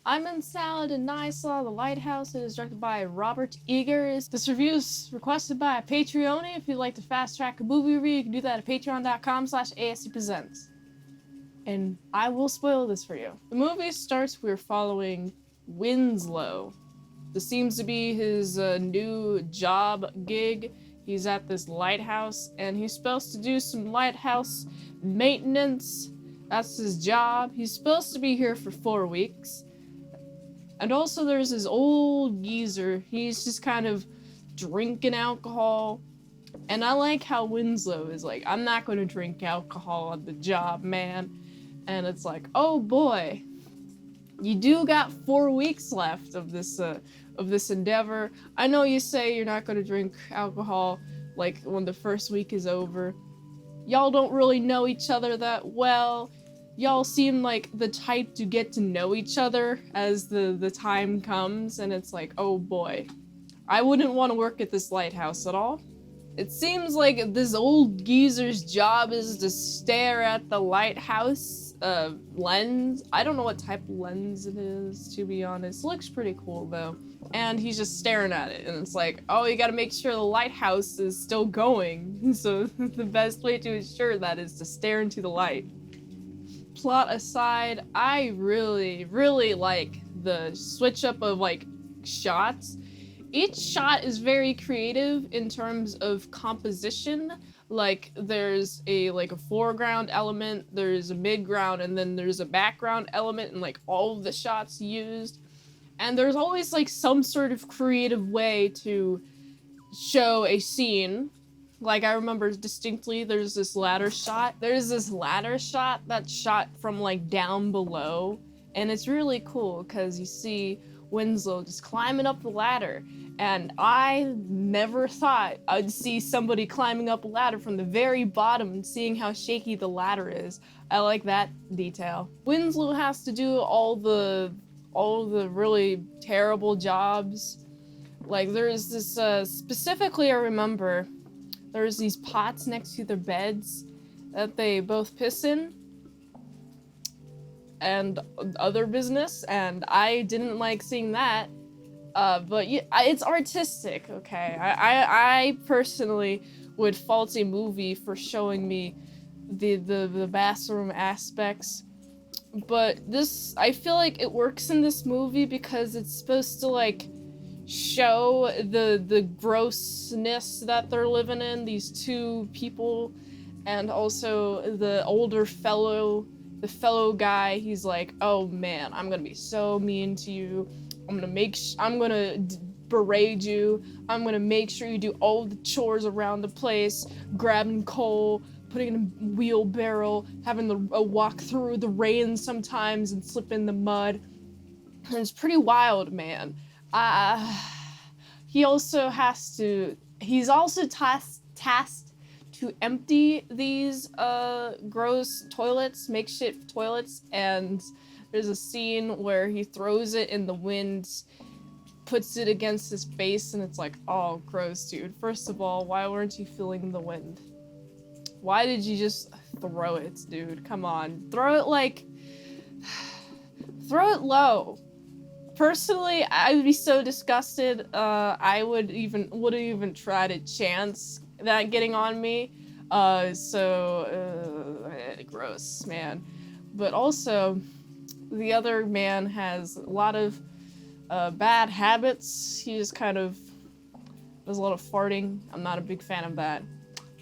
I'm in Salad and I saw The Lighthouse. It is directed by Robert Eggers. This review is requested by a Patreon. If you'd like to fast track a movie review, you can do that at patreon.com/ASEPresents. And I will spoil this for you. The movie starts, we're following Winslow. This seems to be his new job gig. He's at this lighthouse and he's supposed to do some lighthouse maintenance. That's his job. He's supposed to be here for 4 weeks. And also there's this old geezer. He's just kind of drinking alcohol. And I like how Winslow is like, I'm not going to drink alcohol on the job, man. And it's like, oh boy, you do got 4 weeks left of this endeavor. I know you say you're not going to drink alcohol like when the first week is over. Y'all don't really know each other that well. Y'all seem like the type to get to know each other as the time comes, and it's like, oh boy, I wouldn't want to work at this lighthouse at all. It seems like this old geezer's job is to stare at the lighthouse lens. I don't know what type of lens it is, to be honest. It looks pretty cool though. And he's just staring at it, and it's like, oh, you gotta make sure the lighthouse is still going. So the best way to ensure that is to stare into the light. Plot aside, I really, really like the switch up of like shots. Each shot is very creative in terms of composition. Like there's a foreground element, there's a midground, and then there's a background element, and like all of the shots used. And there's always like some sort of creative way to show a scene. Like I remember distinctly there's this ladder shot. There's this ladder shot that's shot from like down below. And it's really cool because you see Winslow just climbing up the ladder. And I never thought I'd see somebody climbing up a ladder from the very bottom and seeing how shaky the ladder is. I like that detail. Winslow has to do all the really terrible jobs. Like there's this, specifically I remember, there's these pots next to their beds that they both piss in and other business, and I didn't like seeing that. But yeah, it's artistic, okay? I personally would fault a movie for showing me the bathroom aspects. But this, I feel like it works in this movie because it's supposed to like show the grossness that they're living in, these two people, and also the older fellow guy. He's like, oh man, I'm gonna be so mean to you. I'm gonna berate you. I'm gonna make sure you do all the chores around the place, grabbing coal, putting it in a wheelbarrow, having to walk through the rain sometimes and slip in the mud. And it's pretty wild, man. He's also tasked to empty these gross toilets, makeshift toilets, and there's a scene where he throws it in the wind, puts it against his face, and it's like, oh, gross, dude. First of all, why weren't you feeling the wind? Why did you just throw it, dude? Come on. Throw it low. Personally, I would be so disgusted. I wouldn't even try to chance that getting on me. Gross, man. But also, the other man has a lot of bad habits. He just kind of does a lot of farting. I'm not a big fan of that.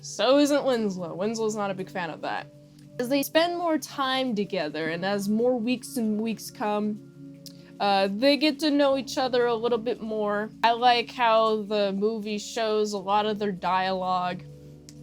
So isn't Winslow. Winslow's not a big fan of that. As they spend more time together, and as more weeks and weeks come, they get to know each other a little bit more. I like how the movie shows a lot of their dialogue,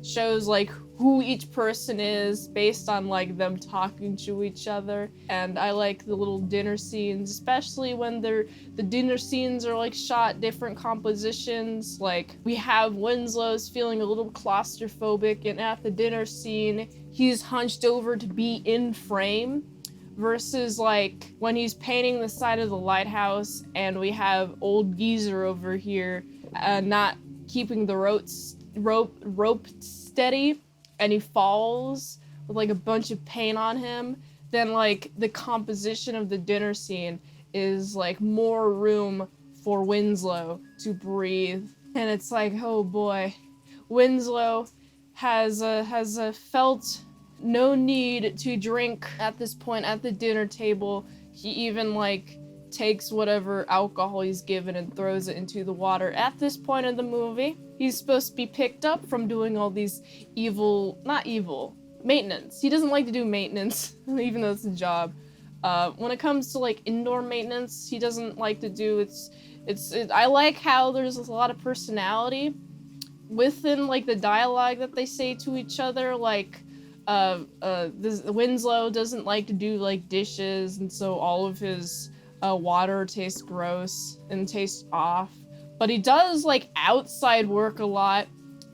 shows like who each person is based on like them talking to each other. And I like the little dinner scenes, especially when the dinner scenes are like shot different compositions. Like we have Winslow's feeling a little claustrophobic, and at the dinner scene he's hunched over to be in frame, versus like when he's painting the side of the lighthouse and we have old geezer over here not keeping the rope steady, and he falls with like a bunch of paint on him. Then like the composition of the dinner scene is like more room for Winslow to breathe. And it's like, oh boy, Winslow has felt no need to drink at this point at the dinner table. He even like takes whatever alcohol he's given and throws it into the water at this point in the movie. He's supposed to be picked up from doing all these maintenance. He doesn't like to do maintenance, even though it's a job. When it comes to like indoor maintenance, he doesn't like to do I like how there's a lot of personality within like the dialogue that they say to each other. Like Winslow doesn't like to do like dishes, and so all of his water tastes gross and tastes off. But he does like outside work a lot.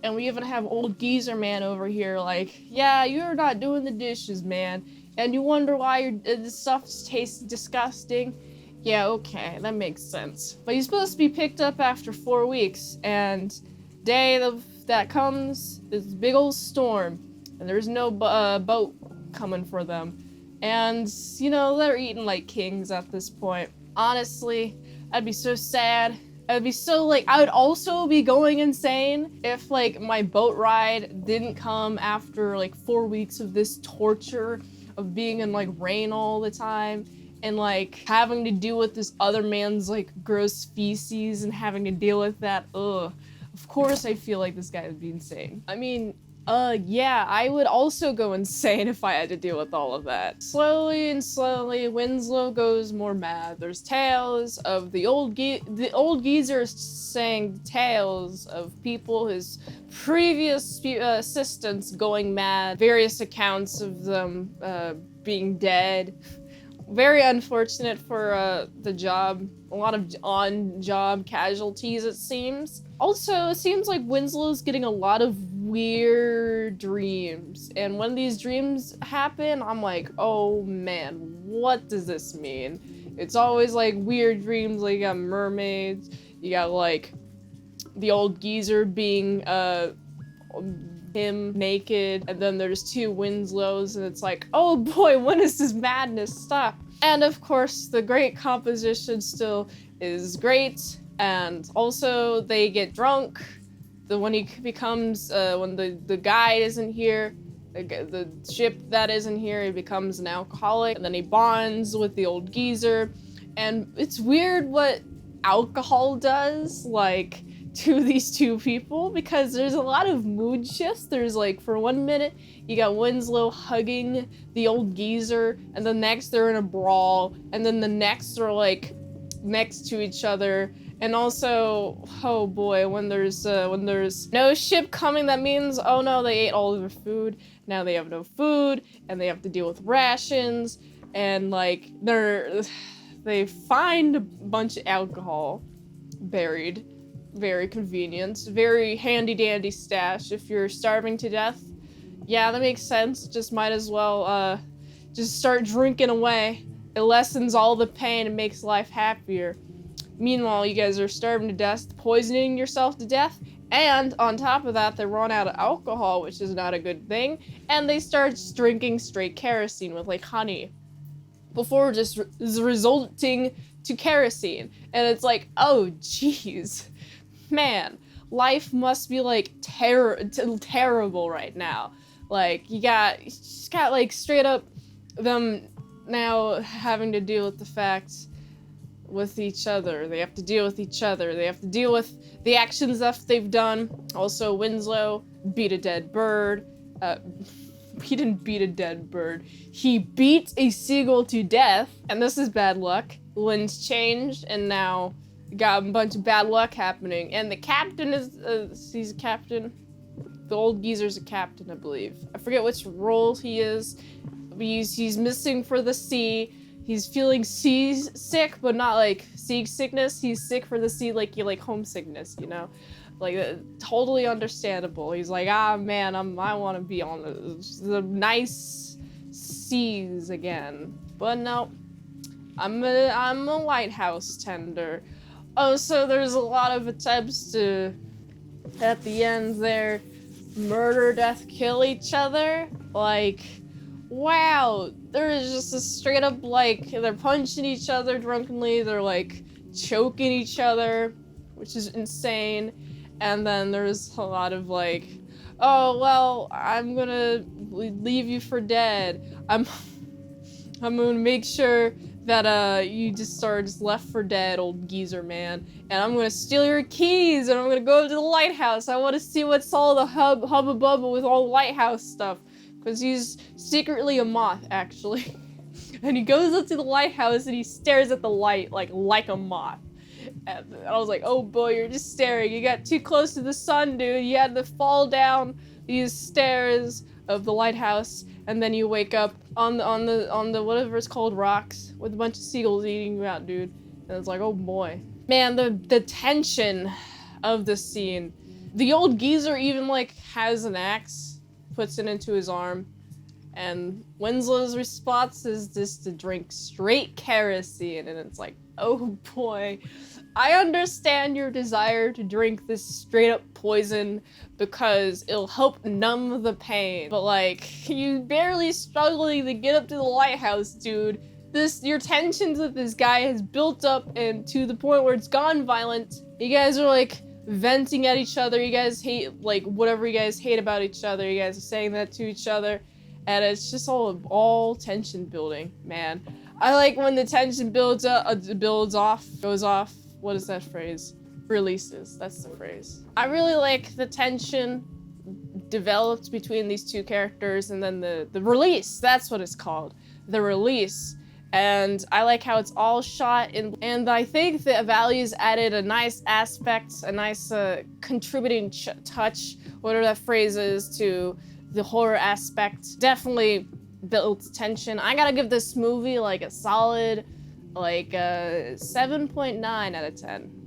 And we even have old geezer man over here like, yeah, you're not doing the dishes, man. And you wonder why the stuff tastes disgusting. Yeah, okay, that makes sense. But he's supposed to be picked up after 4 weeks, and day that comes is a big old storm, and there's no boat coming for them. And, you know, they're eating like kings at this point. Honestly, I'd be so sad. I'd be so like, I would also be going insane if like my boat ride didn't come after like 4 weeks of this torture of being in like rain all the time and like having to deal with this other man's like gross feces and having to deal with that. Ugh. Of course I feel like this guy would be insane. I mean, yeah, I would also go insane if I had to deal with all of that. Slowly and slowly, Winslow goes more mad. There's tales of the old geezer saying tales of people, his previous assistants going mad, various accounts of them being dead. Very unfortunate for the job. A lot of on-job casualties, it seems. Also, it seems like Winslow's getting a lot of weird dreams. And when these dreams happen, I'm like, oh man, what does this mean? It's always like weird dreams, like you got mermaids, you got like the old geezer being him naked, and then there's two Winslows, and it's like, oh boy, when does this madness stop? And of course, the great composition still is great, and also they get drunk. When he becomes, when the guide isn't here, the ship that isn't here, he becomes an alcoholic, and then he bonds with the old geezer. And it's weird what alcohol does, like, to these two people, because there's a lot of mood shifts. There's like, for 1 minute, you got Winslow hugging the old geezer, and the next they're in a brawl, and then the next they're like next to each other. And also, oh boy, when there's no ship coming, that means, oh no, they ate all of their food. Now they have no food, and they have to deal with rations, and like they find a bunch of alcohol buried. Very convenient, very handy dandy stash if you're starving to death. Yeah, that makes sense. Just might as well just start drinking away. It lessens all the pain and makes life happier. Meanwhile, you guys are starving to death, poisoning yourself to death, and on top of that, they run out of alcohol, which is not a good thing, and they start drinking straight kerosene with like honey before just resulting to kerosene. And it's like, oh jeez. Man, life must be like terrible right now. Like you just got like straight up them now having to deal with the fact with each other. They have to deal with each other. They have to deal with the actions that they've done. Also, Winslow beat a dead bird. He didn't beat a dead bird. He beat a seagull to death, and this is bad luck. Winds changed, and now got a bunch of bad luck happening. And the captain is, he's a captain. The old geezer's a captain, I believe. I forget which role he is. He's missing for the sea. He's feeling sick, but not like sea sickness. He's sick for the sea, like you like homesickness, you know? Like, totally understandable. He's like, ah, man, I want to be on the nice seas again. But no, I'm a lighthouse tender. Oh, so there's a lot of attempts to, at the end there, murder, death, kill each other. Like, wow, there is just a straight up, like, they're punching each other drunkenly, they're like choking each other, which is insane. And then there's a lot of like, oh, well, I'm gonna leave you for dead. I'm gonna make sure that you just are just left for dead, old geezer man. And I'm gonna steal your keys and I'm gonna go to the lighthouse. I wanna see what's all the hubba bubba with all the lighthouse stuff. Because he's secretly a moth, actually. And he goes up to the lighthouse and he stares at the light like a moth. And I was like, oh boy, you're just staring. You got too close to the sun, dude. You had to fall down these stairs of the lighthouse, and then you wake up on the whatever it's called, rocks, with a bunch of seagulls eating you out, dude. And it's like, oh boy. Man, the tension of the scene. The old geezer even like has an axe, puts it into his arm, and Winslow's response is just to drink straight kerosene, and it's like, oh boy. I understand your desire to drink this straight up poison because it'll help numb the pain, but like, you barely struggling to get up to the lighthouse, dude. Your tensions with this guy has built up and to the point where it's gone violent. You guys are like venting at each other. You guys hate like whatever you guys hate about each other. You guys are saying that to each other, and it's just all tension building, man. I like when the tension builds up, goes off. What is that phrase? Releases, that's the phrase. I really like the tension developed between these two characters, and then the release, that's what it's called. The release. And I like how it's all shot in, and I think that Values added a nice aspect, a nice contributing touch, whatever that phrase is, to the horror aspect. Definitely built tension. I gotta give this movie like a solid, like 7.9 out of 10.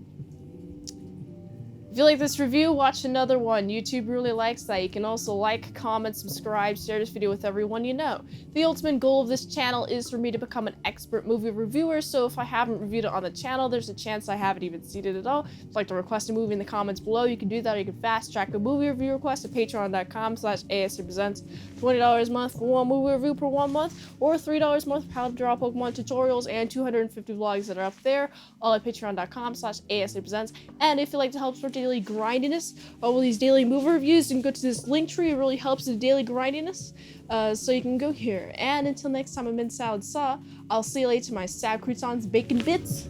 If you like this review, watch another one. YouTube really likes that. You can also like, comment, subscribe, share this video with everyone you know. The ultimate goal of this channel is for me to become an expert movie reviewer, so if I haven't reviewed it on the channel, there's a chance I haven't even seen it at all. If you'd like to request a movie in the comments below, you can do that, or you can fast track a movie review request at patreon.com/ASEPresents. $20 a month for one movie review per 1 month, or $3 a month for how to draw Pokemon tutorials and 250 vlogs that are up there, all at patreon.com/ASEPresents. And if you'd like to help support daily grindiness, all these daily movie reviews, you can go to this link tree. It really helps with daily grindiness. So you can go here. And until next time, I'm Mint Salad Saw. I'll see you later, my sad croutons, bacon bits.